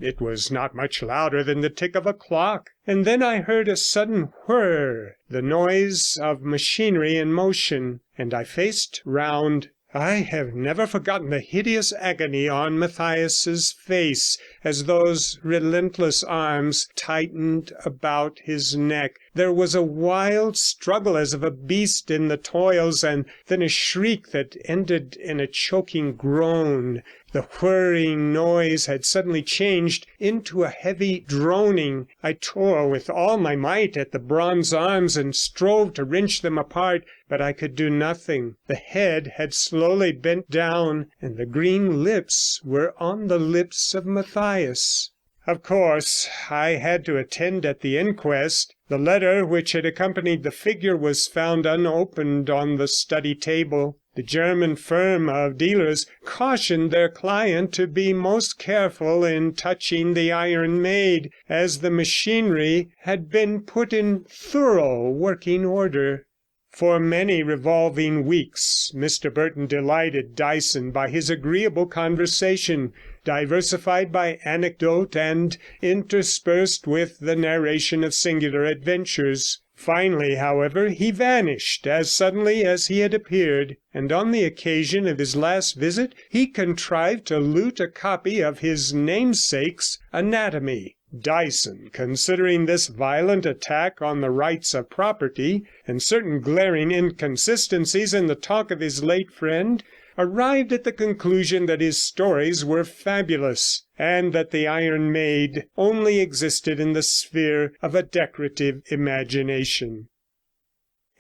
It was not much louder than the tick of a clock. And then I heard a sudden whirr, the noise of machinery in motion, and I faced round. I have never forgotten the hideous agony on Matthias's face as those relentless arms tightened about his neck. There was a wild struggle as of a beast in the toils, and then a shriek that ended in a choking groan. The whirring noise had suddenly changed into a heavy droning. I tore with all my might at the bronze arms and strove to wrench them apart, but I could do nothing. The head had slowly bent down, and the green lips were on the lips of Matthias. Of course, I had to attend at the inquest. The letter which had accompanied the figure was found unopened on the study table. The German firm of dealers cautioned their client to be most careful in touching the Iron Maid, as the machinery had been put in thorough working order. For many revolving weeks Mr. Burton delighted Dyson by his agreeable conversation, diversified by anecdote and interspersed with the narration of singular adventures. Finally, however, he vanished as suddenly as he had appeared, and on the occasion of his last visit he contrived to loot a copy of his namesake's Anatomy. Dyson, considering this violent attack on the rights of property, and certain glaring inconsistencies in the talk of his late friend, arrived at the conclusion that his stories were fabulous, and that the Iron Maid only existed in the sphere of a decorative imagination.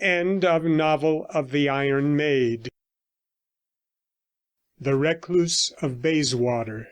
End of Novel of the Iron Maid. The Recluse of Bayswater.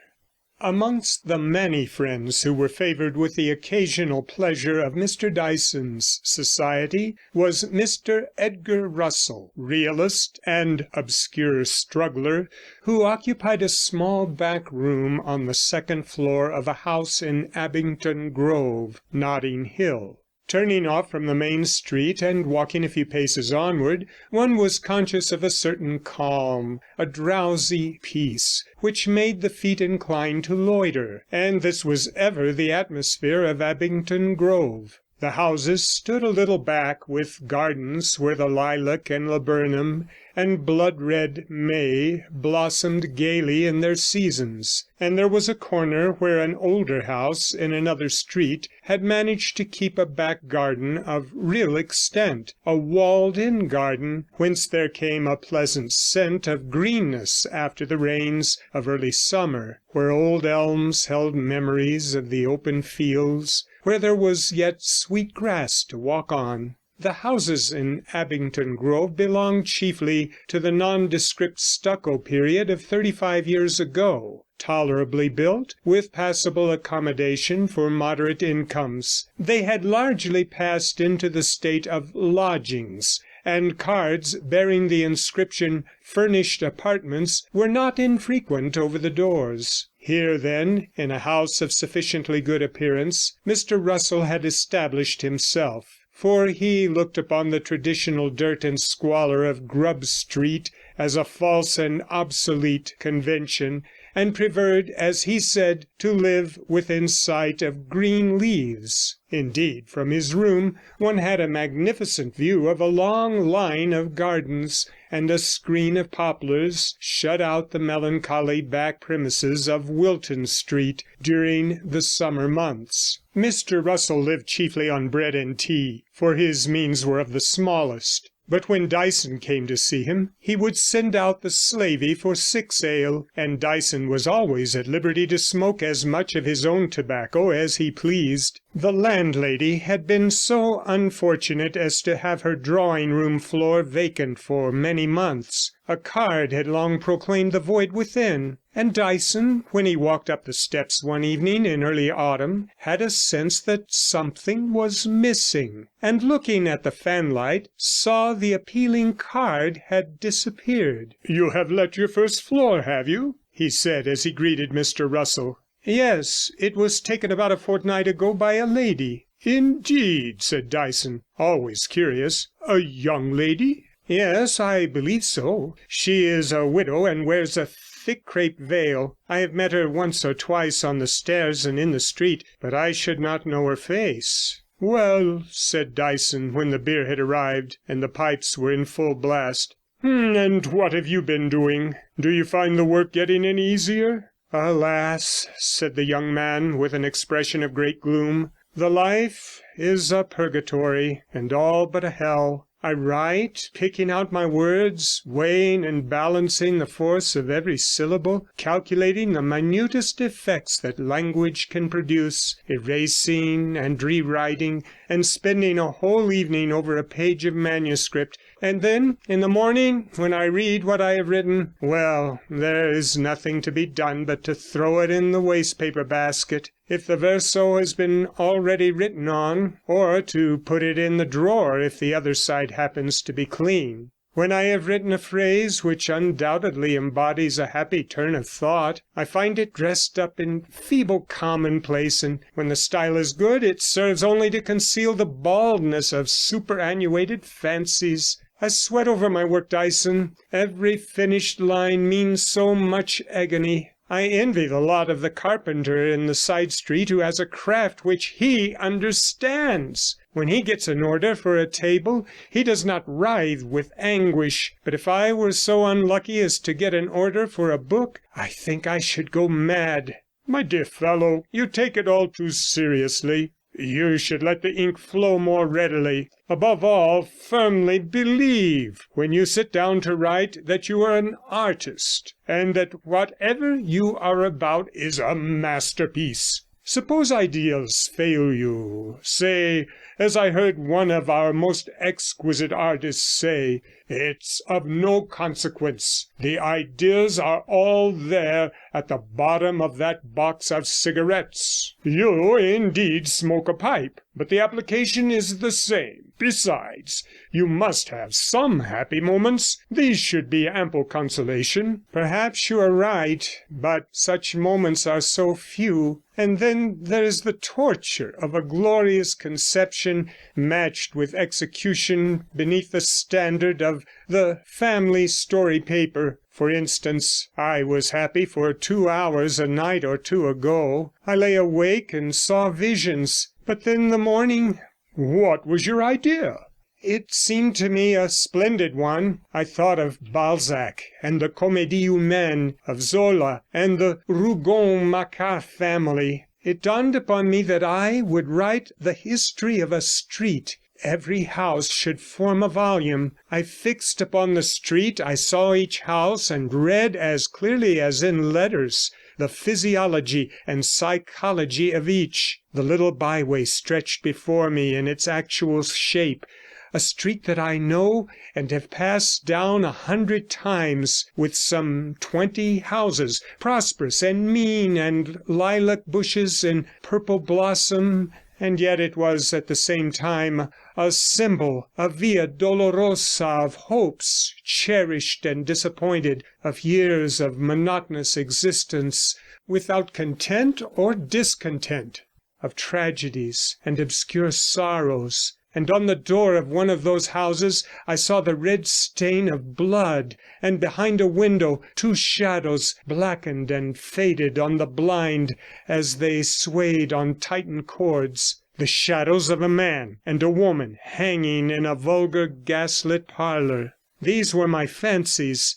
Amongst the many friends who were favoured with the occasional pleasure of Mr. Dyson's society was Mr. Edgar Russell, realist and obscure struggler, who occupied a small back room on the second floor of a house in Abington Grove, Notting Hill. Turning off from the main street and walking a few paces onward, one was conscious of a certain calm, a drowsy peace, which made the feet inclined to loiter, and this was ever the atmosphere of Abington Grove. The houses stood a little back, with gardens where the lilac and laburnum and blood-red may blossomed gaily in their seasons, and there was a corner where an older house in another street had managed to keep a back garden of real extent, a walled-in garden, whence there came a pleasant scent of greenness after the rains of early summer, where old elms held memories of the open fields, where there was yet sweet grass to walk on. The houses in Abington Grove belonged chiefly to the nondescript stucco period of 35 years ago, tolerably built, with passable accommodation for moderate incomes. They had largely passed into the state of lodgings, and cards bearing the inscription "Furnished Apartments" were not infrequent over the doors. Here, then, in a house of sufficiently good appearance, Mr. Russell had established himself, for he looked upon the traditional dirt and squalor of Grub Street as a false and obsolete convention, and preferred, as he said, to live within sight of green leaves. Indeed, from his room one had a magnificent view of a long line of gardens, and a screen of poplars shut out the melancholy back premises of Wilton Street during the summer months. Mr. Russell lived chiefly on bread and tea, for his means were of the smallest. But when Dyson came to see him, he would send out the slavey for 6 ale, and Dyson was always at liberty to smoke as much of his own tobacco as he pleased. The landlady had been so unfortunate as to have her drawing-room floor vacant for many months. A card had long proclaimed the void within, and Dyson, when he walked up the steps one evening in early autumn, had a sense that something was missing, and looking at the fanlight saw the appealing card had disappeared. "You have let your first floor, have you?" he said as he greeted Mr. Russell. "Yes, it was taken about a fortnight ago by a lady." "Indeed," said Dyson, always curious. "A young lady?" "Yes, I believe so. She is a widow and wears a thick crape veil. I have met her once or twice on the stairs and in the street, but I should not know her face." "Well," said Dyson, when the beer had arrived and the pipes were in full blast, "and what have you been doing? Do you find the work getting any easier?" "Alas," said the young man, with an expression of great gloom, "the life is a purgatory, and all but a hell. I write, picking out my words, weighing and balancing the force of every syllable, calculating the minutest effects that language can produce, erasing and rewriting, and spending a whole evening over a page of manuscript. And then, in the morning, when I read what I have written, well, there is nothing to be done but to throw it in the waste paper basket, if the verso has been already written on, or to put it in the drawer if the other side happens to be clean. When I have written a phrase which undoubtedly embodies a happy turn of thought, I find it dressed up in feeble commonplace, and when the style is good, it serves only to conceal the baldness of superannuated fancies. I sweat over my work, Dyson. Every finished line means so much agony. I envy the lot of the carpenter in the side street who has a craft which he understands. When he gets an order for a table, he does not writhe with anguish. But if I were so unlucky as to get an order for a book, I think I should go mad." "My dear fellow, you take it all too seriously. You should let the ink flow more readily. Above all, firmly believe, when you sit down to write, that you are an artist, and that whatever you are about is a masterpiece. Suppose ideas fail you, say, as I heard one of our most exquisite artists say, it's of no consequence. The ideas are all there at the bottom of that box of cigarettes. You indeed smoke a pipe, but the application is the same. Besides, you must have some happy moments. These should be ample consolation." "Perhaps you are right, but such moments are so few. And then there is the torture of a glorious conception matched with execution beneath the standard of the family story paper. For instance, I was happy for 2 hours a night or two ago. I lay awake and saw visions. But then the morning—" "What was your idea?" It seemed to me a splendid one. I thought of Balzac and the Comédie Humaine of Zola and the Rougon-Macquart family. It dawned upon me that I would write the history of a street. Every house should form a volume. I fixed upon the street, I saw each house, and read as clearly as in letters the physiology and psychology of each. The little byway stretched before me in its actual shape, a street that I know and have passed down 100 times, with some 20 houses, prosperous and mean, and lilac bushes in purple blossom, and yet it was at the same time a symbol, a via dolorosa of hopes cherished and disappointed, of years of monotonous existence without content or discontent, of tragedies and obscure sorrows. And on the door of one of those houses I saw the red stain of blood, and behind a window 2 shadows, blackened and faded on the blind as they swayed on tightened cords, the shadows of a man and a woman hanging in a vulgar gaslit parlour. These were my fancies,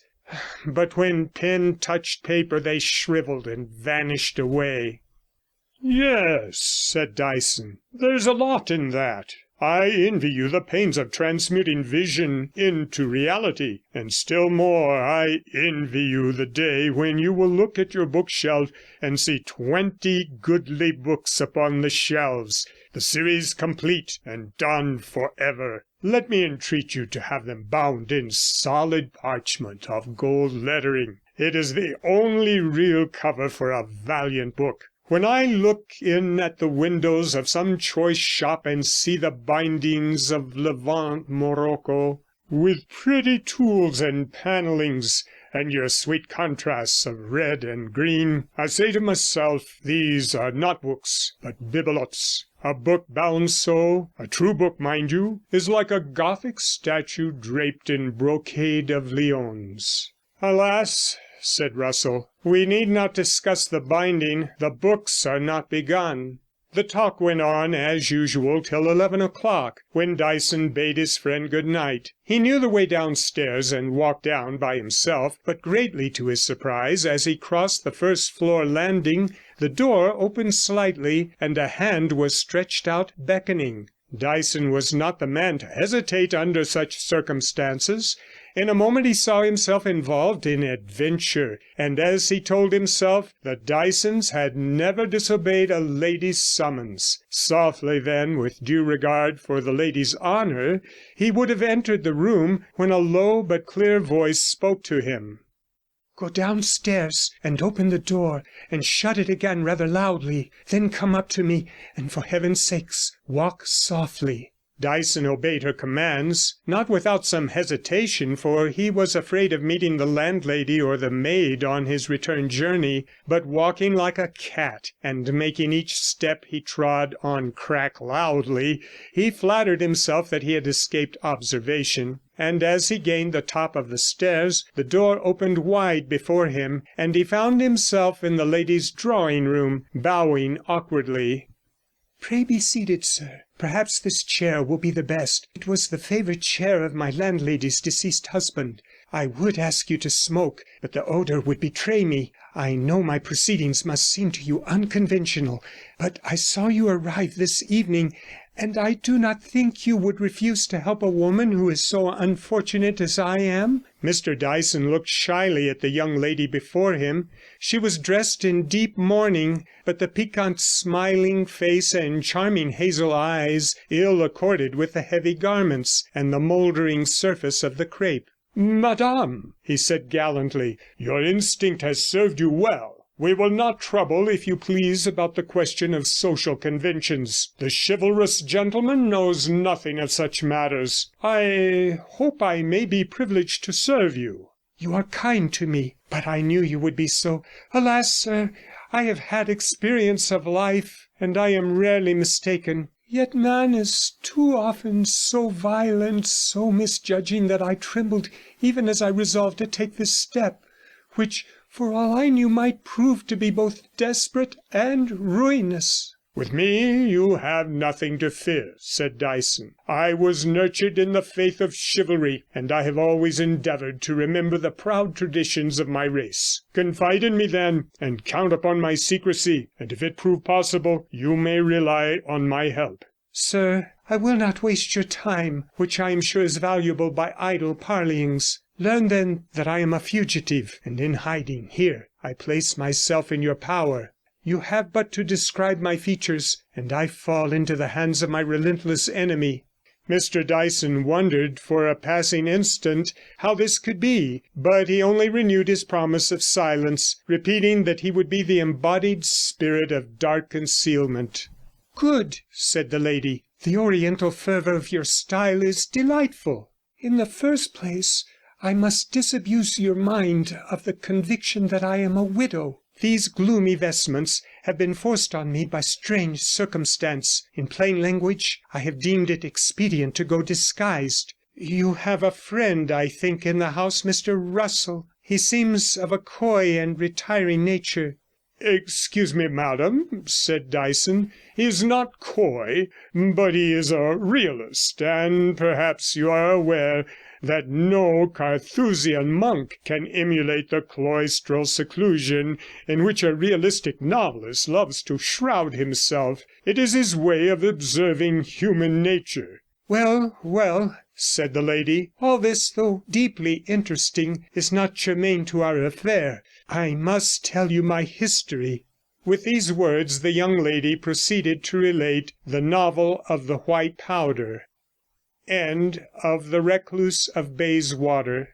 but when pen touched paper they shriveled and vanished away. "Yes," said Dyson, "there's a lot in that. I envy you the pains of transmuting vision into reality, and still more I envy you the day when you will look at your bookshelf and see 20 goodly books upon the shelves, the series complete and done for ever. Let me entreat you to have them bound in solid parchment of gold lettering. It is the only real cover for a valiant book. When I look in at the windows of some choice shop and see the bindings of Levant Morocco, with pretty tools and panellings, and your sweet contrasts of red and green, I say to myself, these are not books, but bibelots. A book bound so, a true book, mind you, is like a Gothic statue draped in brocade of Lyons." "Alas," said Russell, "we need not discuss the binding. The books are not begun." The talk went on as usual till 11 o'clock, when Dyson bade his friend good night. He knew the way downstairs and walked down by himself, but greatly to his surprise, as he crossed the first floor landing, the door opened slightly, and a hand was stretched out beckoning. Dyson was not the man to hesitate under such circumstances. In a moment he saw himself involved in adventure, and as he told himself, the Dysons had never disobeyed a lady's summons. Softly then, with due regard for the lady's honour, he would have entered the room, when a low but clear voice spoke to him. "Go downstairs and open the door, and shut it again rather loudly. Then come up to me, and for heaven's sake, walk softly." Dyson obeyed her commands, not without some hesitation, for he was afraid of meeting the landlady or the maid on his return journey, but walking like a cat, and making each step he trod on crack loudly, he flattered himself that he had escaped observation. And as he gained the top of the stairs, the door opened wide before him, and he found himself in the lady's drawing room, bowing awkwardly. "Pray be seated, sir. Perhaps this chair will be the best. It was the favourite chair of my landlady's deceased husband. I would ask you to smoke, but the odour would betray me. I know my proceedings must seem to you unconventional, but I saw you arrive this evening, and I do not think you would refuse to help a woman who is so unfortunate as I am." Mr Dyson looked shyly at the young lady before him. She was dressed in deep mourning, but the piquant smiling face and charming hazel eyes ill accorded with the heavy garments and the mouldering surface of the crape. "Madame," he said gallantly, "your instinct has served you well. We will not trouble, if you please, about the question of social conventions. The chivalrous gentleman knows nothing of such matters. I hope I may be privileged to serve you." "You are kind to me, but I knew you would be so. Alas, sir, I have had experience of life, and I am rarely mistaken. Yet man is too often so vile and so misjudging that I trembled even as I resolved to take this step, which, for all I knew, might prove to be both desperate and ruinous." "With me you have nothing to fear," said Dyson. "I was nurtured in the faith of chivalry, and I have always endeavoured to remember the proud traditions of my race. Confide in me, then, and count upon my secrecy, and if it prove possible, you may rely on my help." "Sir, I will not waste your time, which I am sure is valuable, by idle parleyings. Learn then that I am a fugitive, and in hiding here. I place myself in your power. You have but to describe my features, and I fall into the hands of my relentless enemy." Mr Dyson wondered for a passing instant how this could be, but he only renewed his promise of silence, repeating that he would be the embodied spirit of dark concealment. "Good," said the lady. "The oriental fervour of your style is delightful. In the first place, I must disabuse your mind of the conviction that I am a widow. These gloomy vestments have been forced on me by strange circumstance. In plain language, I have deemed it expedient to go disguised. You have a friend, I think, in the house, Mr Russell. He seems of a coy and retiring nature." "Excuse me, madam," said Dyson. "He is not coy, but he is a realist, and perhaps you are aware that no Carthusian monk can emulate the cloistral seclusion in which a realistic novelist loves to shroud himself. It is his way of observing human nature." "Well, well," said the lady, "all this, though deeply interesting, is not germane to our affair. I must tell you my history." With these words the young lady proceeded to relate the novel of the white powder. End of The Recluse of Bayswater.